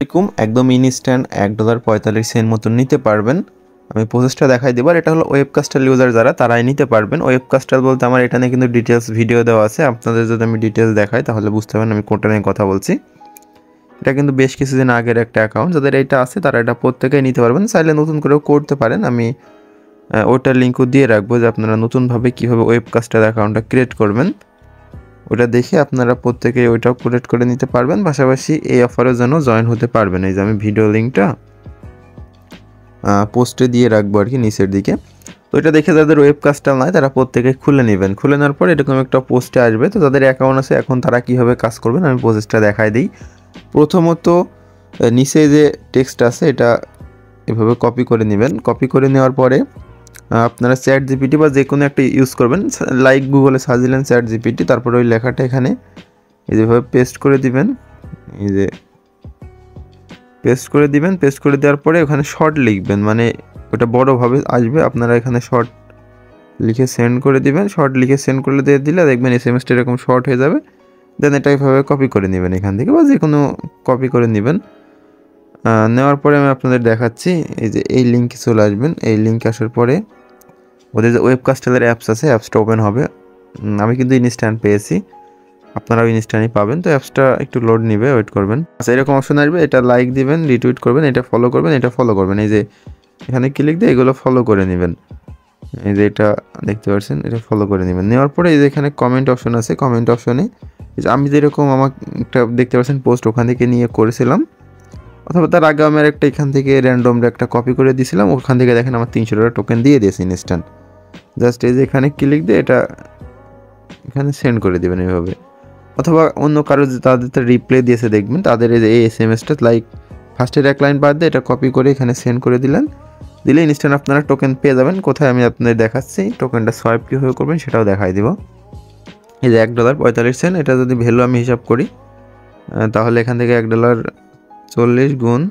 এরকম একদম ইনস্ট্যান্ট $1.45 মতন নিতে পারবেন। আমি প্রসেসটা দেখাই দেব। আর এটা হলো ওয়েবকাস্টার ইউজার যারা তারাই নিতে পারবেন। ওয়েবকাস্টার বলতে আমার এখানে কিন্তু ডিটেলস ভিডিও দেওয়া আছে, আপনাদের যদি আমি ডিটেলস দেখাই তাহলে বুঝতে পারবেন আমি কোনটা নিয়ে কথা বলছি। এটা কিন্তু বেশ কিছুদিন আগের একটা অ্যাকাউন্ট, যাদের এটা আছে তারা এটা প্রত্যেকেই নিতে পারবেন, চাইলে নতুন করেও করতে পারেন। আমি ওটার লিঙ্কও দিয়ে রাখবো যে আপনারা নতুনভাবে কীভাবে ওয়েবকাস্টার অ্যাকাউন্টটা ক্রিয়েট করবেন, ওটা দেখে আপনারা প্রত্যেকেই ওইটাও ক্রিয়েট করে নিতে পারবেন। পাশাপাশি এই অফারের জন্য জয়েন হতে পারবেন। এই যে আমি ভিডিও লিঙ্কটা পোস্টে দিয়ে রাখবো আর কি নিচের দিকে। তো এটা দেখে যাদের ওয়েবকাস্টার নাই তারা প্রত্যেকে খুলে নেবেন। খুলে নেওয়ার পর এরকম একটা পোস্টে আসবে। তো যাদের অ্যাকাউন্ট আছে এখন তারা কীভাবে কাজ করবেন আমি প্রসেসটা দেখাই দিই। প্রথমত নিচে যে টেক্সট আছে এটা এভাবে কপি করে নেবেন। কপি করে নেওয়ার পরে আপনারা চ্যাট জিপিটি বা যে কোনো একটা ইউজ করবেন, লাইক গুগলে সার্চ দিলেন চ্যাট জিপিটি, তারপরে ওই লেখাটা এখানে এই যেভাবে পেস্ট করে দিবেন। এই যে পেস্ট করে দিবেন, পেস্ট করে দেওয়ার পরে ওখানে শর্ট লিখবেন, মানে ওটা বড়োভাবে আসবে, আপনারা এখানে শর্ট লিখে সেন্ড করে দিবেন। শর্ট লিখে সেন্ড করে দিয়ে দিলে দেখবেন এসএমএসটা এরকম শর্ট হয়ে যাবে। দেন এটা এইভাবে কপি করে নেবেন এখান থেকে, বা যে কোনো কপি করে নেবেন। নেওয়ার পরে আমি আপনাদের দেখাচ্ছি। এই যে এই লিঙ্কে চলে আসবেন। এই লিঙ্কে আসার পরে ওদের যে ওয়েবকাস্টারের অ্যাপস আছে অ্যাপসটা ওপেন হবে। আমি কিন্তু ইনস্ট্যান্ট পেয়েছি, আপনারাও ইনস্ট্যান্টই পাবেন। তো অ্যাপসটা একটু লোড নেবে, ওয়েট করবেন। আচ্ছা এরকম অপশন আসবে, এটা লাইক দিবেন, রিটুইট করবেন, এটা ফলো করবেন, এটা ফলো করবেন। এই যে এখানে ক্লিক দিয়ে এগুলো ফলো করে নেবেন। এই যে এটা দেখতে পাচ্ছেন, এটা ফলো করে নেবেন। নেওয়ার পরে এই যে এখানে কমেন্ট অপশন আছে, কমেন্ট অপশনে আমি যেরকম আমার একটা দেখতে পাচ্ছেন পোস্ট ওখান থেকে নিয়ে করেছিলাম, অথবা তার আগে আমি একটা এখান থেকে র্যান্ডমলি একটা কপি করে দিয়েছিলাম, ওখান থেকে দেখেন আমার $300 টোকেন দিয়ে দিয়েছে ইনস্ট্যান্ট। জাস্ট এই যে এখানে ক্লিক দিয়ে এটা এখানে সেন্ড করে দেবেন এইভাবে। অথবা অন্য কারো তাদের রিপ্লাই দিয়েছে দেখবেন, তাদের এই যে এই এসএমএসটা লাইক ফার্স্টের এক লাইন বাদ দিয়ে এটা কপি করে এখানে সেন্ড করে দিলে ইনস্ট্যান্ট আপনারা টোকেন পেয়ে যাবেন। কোথায় আমি আপনাদের দেখাচ্ছি, টোকেনটা সোয়াইপ কীভাবে করবেন সেটাও দেখাই দিব। এই যে $1.45, এটা যদি ভ্যালু আমি হিসাব করি তাহলে এখান থেকে $1.40 গুণ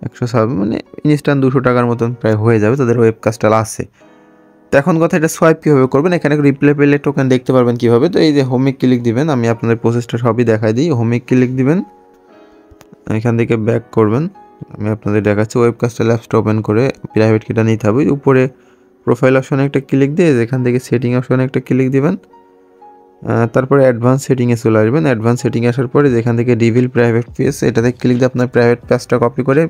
107, মানে ইনস্ট্যান্ট $200 মতন প্রায় হয়ে যাবে, তাদের ওয়েবকাস্টার আছে। তো এখন কথা এটা সোয়াইপ কীভাবে করবেন, এখানে রিপ্লে পেলে টোকেন দেখতে পারবেন কীভাবে। তো এই যে হোমে ক্লিক দিবেন, আমি আপনাদের প্রসেসটা সবই দেখাই দিই। হোমে ক্লিক দিবেন, এখান থেকে ব্যাক করবেন। আমি আপনাদের দেখাচ্ছি। ওয়েবকাস্টার অ্যাপসটা ওপেন করে প্রাইভেট কিটা নিতে হবে। উপরে প্রোফাইল অপশনে একটা ক্লিক দিয়ে এখান থেকে সেটিং অপশনে একটা ক্লিক দিবেন। তারপরে অ্যাডভান্স সেটিংয়ে চলে আসবেন। অ্যাডভান্স সেটিংয়ে আসার পরে যেখান থেকে রিভিল প্রাইভেট পেজ, এটাতে ক্লিক দিয়ে আপনার প্রাইভেট পেজটা কপি করে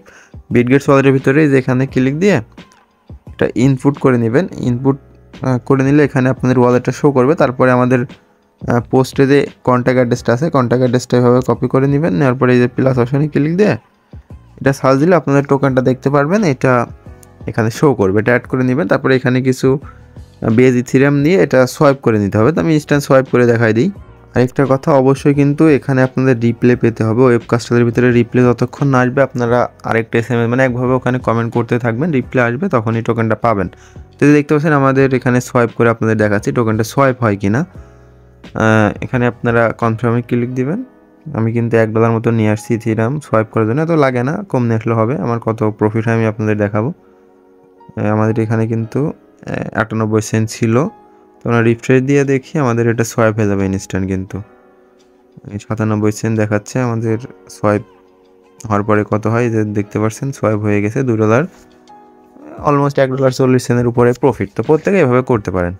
বিটগেটস ওয়ালেটের ভিতরে যেখানে ক্লিক দিয়ে এটা ইনপুট করে নেবেন। ইনপুট করে নিলে এখানে আপনাদের ওয়ালেটটা শো করবে। তারপরে আমাদের পোস্টে যে কন্ট্যাক্ট অ্যাড্রেসটা আছে, কন্ট্যাক্ট অ্যাড্রেসটা এভাবে কপি করে নেবেন। নেওয়ার পরে এই যে প্লাস অপশনে ক্লিক দিয়ে এটা সার্চ দিলে আপনাদের টোকেনটা দেখতে পারবেন, এটা এখানে শো করবে, এটা অ্যাড করে নেবেন। তারপরে এখানে কিছু বেজ ইথিরিয়াম নিয়ে এটা সোয়াইপ করে নিতে হবে। তো আমি ইনস্ট্যান্ট সোয়াইপ করে দেখাই দিই। আরেকটা কথা, অবশ্যই কিন্তু এখানে আপনাদের রিপ্লে পেতে হবে। ওয়েবকাস্টারের ভিতরে রিপ্লে যতক্ষণ না আসবে আপনারা আরেকটা এসএমএস মানে একভাবে ওখানে কমেন্ট করতে থাকবেন, রিপ্লে আসবে তখনই টোকেনটা পাবেন। তো দেখতে পাচ্ছেন আমাদের এখানে সোয়াইপ করে আপনাদের দেখাচ্ছি টোকেনটা সোয়াইপ হয় কিনা। এখানে আপনারা কনফার্মে ক্লিক দিবেন। আমি কিন্তু $1 মতো নিয়ে আসছি ইথিরিয়াম সোয়াইপ করার জন্য, এত লাগে না, কম নিয়ে আসলে হবে। আমার কত প্রফিট হয় আমি আপনাদের দেখাবো। আমাদের এখানে কিন্তু 98 সেন্ট ছিল। তো আমরা রিফ্রেশ দিয়ে দেখি আমাদের এটা সোয়াইপ হয়ে যাবে ইনস্ট্যান্ট, কিন্তু 97 সেন্ট দেখাচ্ছে আমাদের। সোয়াইপ হওয়ার পরে কত হয় যে দেখতে পাচ্ছেন সোয়াইপ হয়ে গেছে $2, অলমোস্ট $1.40 উপরে প্রফিট। তো প্রত্যেকে এভাবে করতে পারেন।